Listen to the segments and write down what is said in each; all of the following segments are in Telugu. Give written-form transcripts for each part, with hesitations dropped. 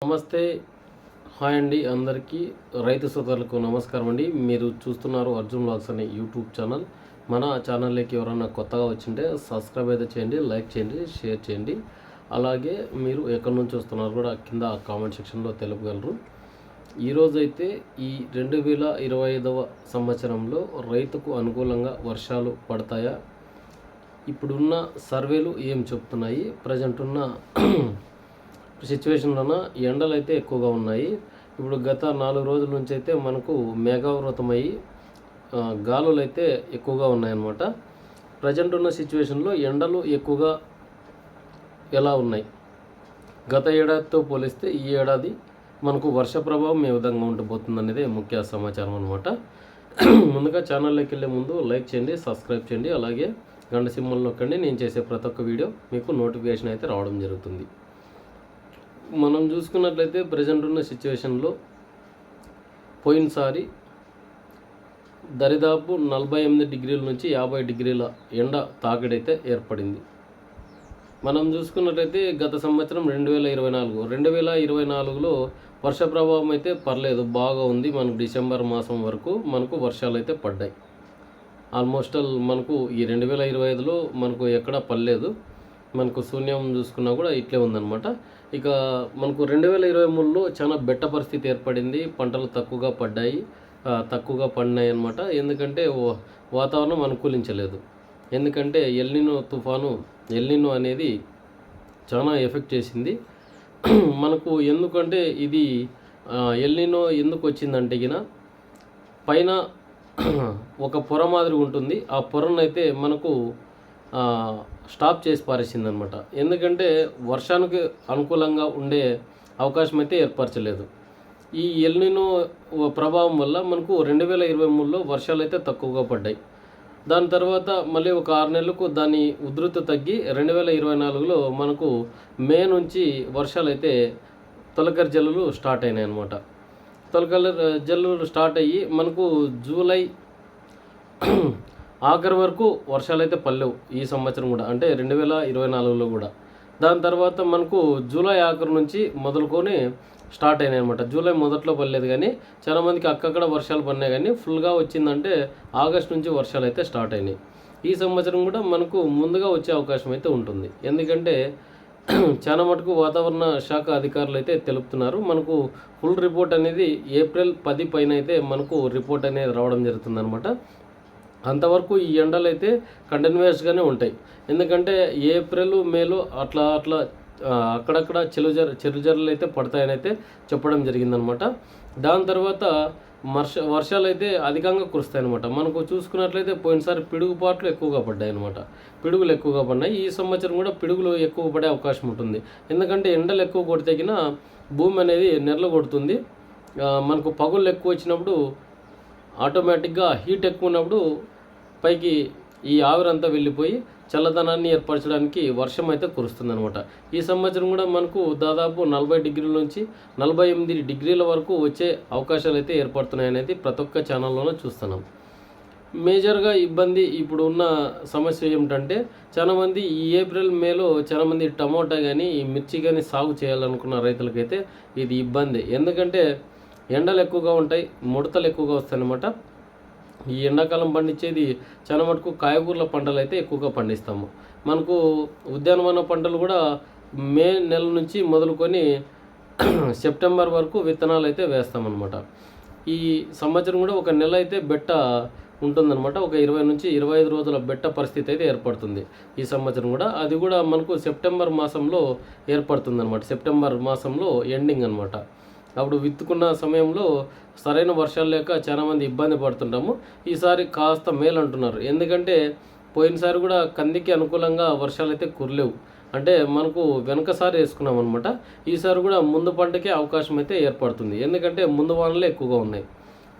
నమస్తే, హాయ్ అండి అందరికీ. రైతు సోదరులకు నమస్కారం అండి. మీరు చూస్తున్నారు అర్జున్ వ్లాగ్స్ అనే యూట్యూబ్ ఛానల్. మన ఛానల్లోకి ఎవరైనా కొత్తగా వచ్చింటే సబ్స్క్రైబ్ అయితే చేయండి, లైక్ చేయండి, షేర్ చేయండి. అలాగే మీరు ఎక్కడి నుంచి వస్తున్నారు కూడా కింద కామెంట్ సెక్షన్లో తెలుపగలరు. ఈరోజైతే ఈ 2025వ సంవత్సరంలో రైతుకు అనుకూలంగా వర్షాలు పడతాయా, ఇప్పుడున్న సర్వేలు ఏం చెప్తున్నాయి, ప్రజెంట్ ఉన్న సిచ్యువేషన్లోన ఎండలు అయితే ఎక్కువగా ఉన్నాయి. ఇప్పుడు గత 4 రోజుల నుంచి అయితే మనకు మేఘావృతమయ్యి గాలులు అయితే ఎక్కువగా ఉన్నాయన్నమాట. ప్రజెంట్ ఉన్న సిచ్యువేషన్లో ఎండలు ఎక్కువగా ఎలా ఉన్నాయి, గత ఏడాదితో పోలిస్తే ఈ ఏడాది మనకు వర్ష ప్రభావం ఏ విధంగా ఉండబోతుంది అనేది ముఖ్య సమాచారం అనమాట. ముందుగా ఛానల్లోకి వెళ్ళే ముందు లైక్ చేయండి, సబ్స్క్రైబ్ చేయండి, అలాగే గంట సింబల్ నొక్కండి. నేను చేసే ప్రతి ఒక్క వీడియో మీకు నోటిఫికేషన్ అయితే రావడం జరుగుతుంది. మనం చూసుకున్నట్లయితే ప్రజెంట్ ఉన్న సిచ్యువేషన్లో పోయినసారి దరిదాపు 48 డిగ్రీల నుంచి 50 డిగ్రీల ఎండ తాకిడైతే ఏర్పడింది. మనం చూసుకున్నట్లయితే గత సంవత్సరం 2024లో వర్ష ప్రభావం అయితే పర్లేదు, బాగా ఉంది. మనకు డిసెంబర్ మాసం వరకు మనకు వర్షాలు అయితే పడ్డాయి. ఆల్మోస్ట్ మనకు ఈ 2025లో మనకు ఎక్కడా పడలేదు. మనకు శూన్యం చూసుకున్నా కూడా ఇట్లే ఉందన్నమాట. ఇక మనకు 2023లో చాలా బెట్ట పరిస్థితి ఏర్పడింది. పంటలు తక్కువగా పడినాయి అన్నమాట. ఎందుకంటే వాతావరణం అనుకూలించలేదు. ఎందుకంటే ఎల్నినో అనేది చాలా ఎఫెక్ట్ చేసింది మనకు. ఎందుకంటే ఇది ఎల్నినో ఎందుకు వచ్చిందంటే పైన ఒక పొర మాదిరి ఉంటుంది. ఆ పొరనైతే మనకు స్టాప్ చేసి పారేసింది అనమాట. ఎందుకంటే వర్షానికి అనుకూలంగా ఉండే అవకాశం అయితే ఏర్పరచలేదు. ఈ ఎల్నినో ప్రభావం వల్ల మనకు 2023లో వర్షాలు అయితే తక్కువగా పడ్డాయి. దాని తర్వాత మళ్ళీ ఒక 6 నెలలకు దాని ఉధృతి తగ్గి 2024లో మనకు మే నుంచి వర్షాలు అయితే తొలకరి జల్లులు స్టార్ట్ అయినాయి అన్నమాట. తొలకరి జల్లులు స్టార్ట్ అయ్యి మనకు జూలై ఆఖరి వరకు వర్షాలు అయితే పడలేవు ఈ సంవత్సరం కూడా, అంటే 2024లో కూడా. దాని తర్వాత మనకు జూలై ఆఖరి నుంచి మొదలుకొని స్టార్ట్ అయినాయి అనమాట. జూలై మొదట్లో పడలేదు, కానీ చాలామందికి అక్కడక్కడ వర్షాలు పడినాయి. కానీ ఫుల్గా వచ్చిందంటే ఆగస్ట్ నుంచి వర్షాలు అయితే స్టార్ట్ అయినాయి. ఈ సంవత్సరం కూడా మనకు ముందుగా వచ్చే అవకాశం అయితే ఉంటుంది. ఎందుకంటే చాలా మటుకు వాతావరణ శాఖ అధికారులు అయితే తెలుపుతున్నారు. మనకు ఫుల్ రిపోర్ట్ అనేది ఏప్రిల్ 10 పైన అయితే మనకు రిపోర్ట్ అనేది రావడం జరుగుతుంది అనమాట. అంతవరకు ఈ ఎండలు అయితే కంటిన్యూస్గానే ఉంటాయి. ఎందుకంటే ఏప్రిల్ మేలో అట్లా అక్కడక్కడ చిరుజర్లు అయితే పడతాయని అయితే చెప్పడం జరిగిందనమాట. దాని తర్వాత వర్షాలు అయితే అధికంగా కురుస్తాయన్నమాట. మనకు చూసుకున్నట్లయితే పోయినసారి పిడుగుపాట్లు ఎక్కువగా పడ్డాయి అనమాట. పిడుగులు ఎక్కువగా పడినాయి. ఈ సంవత్సరం కూడా పిడుగులు ఎక్కువ పడే అవకాశం ఉంటుంది. ఎందుకంటే ఎండలు ఎక్కువ కొడితే భూమి అనేది నెర్లు కొడుతుంది. మనకు పగుళ్ళు ఎక్కువ వచ్చినప్పుడు ఆటోమేటిక్గా హీట్ ఎక్కువ ఉన్నప్పుడు పైకి ఈ ఆవిరంతా వెళ్ళిపోయి చల్లదనాన్ని ఏర్పరచడానికి వర్షం అయితే కురుస్తుంది అనమాట. ఈ సంవత్సరం కూడా మనకు దాదాపు 40 డిగ్రీల నుంచి 48 డిగ్రీల వరకు వచ్చే అవకాశాలు అయితే ఏర్పడుతున్నాయనేది ప్రతి ఒక్క ఛానల్లోనే చూస్తున్నాం. మేజర్గా ఇబ్బంది ఇప్పుడు ఉన్న సమస్య ఏమిటంటే, చాలామంది ఈ ఏప్రిల్ మేలో చాలామంది టమోటా కానీ ఈ మిర్చి కానీ సాగు చేయాలనుకున్న రైతులకైతే ఇది ఇబ్బంది. ఎందుకంటే ఎండలు ఎక్కువగా ఉంటాయి, ముడతలు ఎక్కువగా వస్తాయి అన్నమాట. ఈ ఎండాకాలం పండించేది చాలా మటుకు కాయగూరల పంటలు అయితే ఎక్కువగా పండిస్తాము. మనకు ఉద్యానవన పంటలు కూడా మే నెల నుంచి మొదలుకొని సెప్టెంబర్ వరకు విత్తనాలు అయితే వేస్తామన్నమాట. ఈ సంవత్సరం కూడా ఒక నెల అయితే బెట్ట ఉంటుందన్నమాట. ఒక 20 నుంచి 25 రోజుల బెట్ట పరిస్థితి అయితే ఏర్పడుతుంది ఈ సంవత్సరం కూడా. అది కూడా మనకు సెప్టెంబర్ మాసంలో ఏర్పడుతుంది అనమాట. సెప్టెంబర్ మాసంలో ఎండింగ్ అనమాట. అప్పుడు విత్తుకున్న సమయంలో సరైన వర్షాలు లేక చాలామంది ఇబ్బంది పడుతుంటాము. ఈసారి కాస్త మేలు అంటున్నారు. ఎందుకంటే పోయినసారి కూడా కందికి అనుకూలంగా వర్షాలు అయితే కురలేవు. అంటే మనకు వెనకసారి వేసుకున్నాం అనమాట. ఈసారి కూడా ముందు పంటకే అవకాశం అయితే ఏర్పడుతుంది. ఎందుకంటే ముందు వానలే ఎక్కువగా ఉన్నాయి,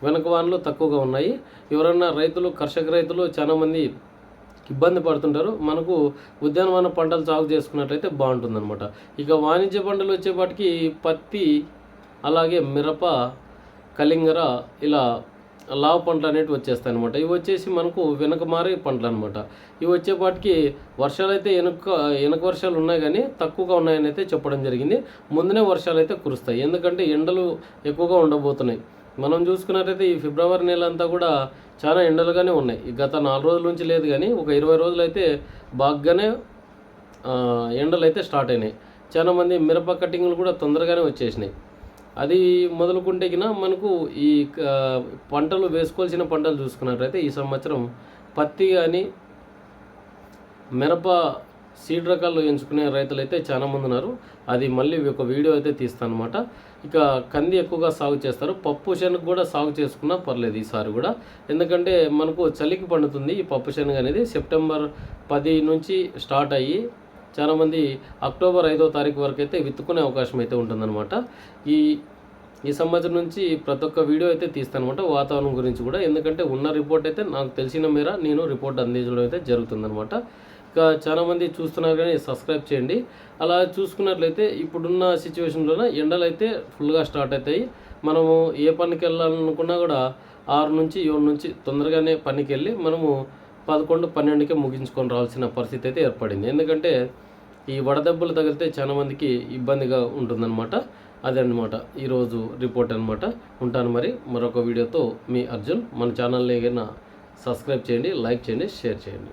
వెనక వానలు తక్కువగా ఉన్నాయి. ఎవరన్నా కర్షక రైతులు చాలామంది ఇబ్బంది పడుతుంటారు. మనకు ఉద్యానవన పంటలు సాగు చేసుకున్నట్లయితే బాగుంటుందన్నమాట. ఇక వాణిజ్య పంటలు వచ్చేపాటికి పత్తి, అలాగే మిరప, కలింగర ఇలా లావు పంటలు అనేవి వచ్చేస్తాయి అనమాట. ఇవి వచ్చేసి మనకు వెనక మారే పంటలు అనమాట. ఇవి వచ్చేపాటికి వర్షాలు అయితే వెనక వర్షాలు ఉన్నాయి కానీ తక్కువగా ఉన్నాయని అయితే చెప్పడం జరిగింది. ముందునే వర్షాలు అయితే కురుస్తాయి, ఎందుకంటే ఎండలు ఎక్కువగా ఉండబోతున్నాయి. మనం చూసుకున్నట్టయితే ఈ ఫిబ్రవరి నెల అంతా కూడా చాలా ఎండలుగానే ఉన్నాయి. ఈ గత 4 రోజుల నుంచి లేదు కానీ ఒక 20 రోజులు అయితే బాగానే ఎండలు అయితే స్టార్ట్ అయినాయి. చాలామంది మిరప కటింగ్లు కూడా తొందరగానే వచ్చేసినాయి. అది మొదలుకుంటే గిన మనకు ఈ పంటలు వేసుకోవాల్సిన పంటలు చూసుకున్నట్లయితే ఈ సంవత్సరం పత్తి కానీ మిరప సీడ్ రకాలు ఎంచుకునే రైతులు అయితే చాలామంది ఉన్నారు. అది మళ్ళీ ఒక వీడియో అయితే తీస్తాను అనమాట. ఇక కంది ఎక్కువగా సాగు చేస్తారు. పప్పు శనగ కూడా సాగు చేసుకున్నా పర్లేదు ఈసారి కూడా, ఎందుకంటే మనకు చలికి పండుతుంది ఈ పప్పు శనగ అనేది. సెప్టెంబర్ 10 నుంచి స్టార్ట్ అయ్యి చాలామంది అక్టోబర్ 5వ తారీఖు వరకు అయితే విత్తుకునే అవకాశం అయితే ఉంటుందన్నమాట. ఈ సంవత్సరం నుంచి ప్రతి ఒక్క వీడియో అయితే తీస్తాను అనమాట వాతావరణం గురించి కూడా, ఎందుకంటే ఉన్న రిపోర్ట్ అయితే నాకు తెలిసిన మేర నేను రిపోర్ట్ అందించడం అయితే జరుగుతుందనమాట. ఇంకా చాలామంది చూస్తున్నారు కానీ సబ్స్క్రైబ్ చేయండి. అలా చూసుకున్నట్లయితే ఇప్పుడున్న సిచ్యువేషన్లోనే ఎండలు అయితే ఫుల్గా స్టార్ట్ అవుతాయి. మనము ఏ పనికి వెళ్ళాలనుకున్నా కూడా 6 నుంచి 7 నుంచి తొందరగానే పనికి వెళ్ళి మనము 11, 12కే ముగించుకొని రావాల్సిన పరిస్థితి అయితే ఏర్పడింది. ఎందుకంటే ఈ వడదెబ్బలు తగిలితే చాలామందికి ఇబ్బందిగా ఉంటుందన్నమాట. అదనమాట ఈరోజు రిపోర్ట్ అనమాట. ఉంటాను మరి మరొక వీడియోతో. మీ అర్జున్. మన ఛానల్ని ఏదైనా సబ్స్క్రైబ్ చేయండి, లైక్ చేయండి, షేర్ చేయండి.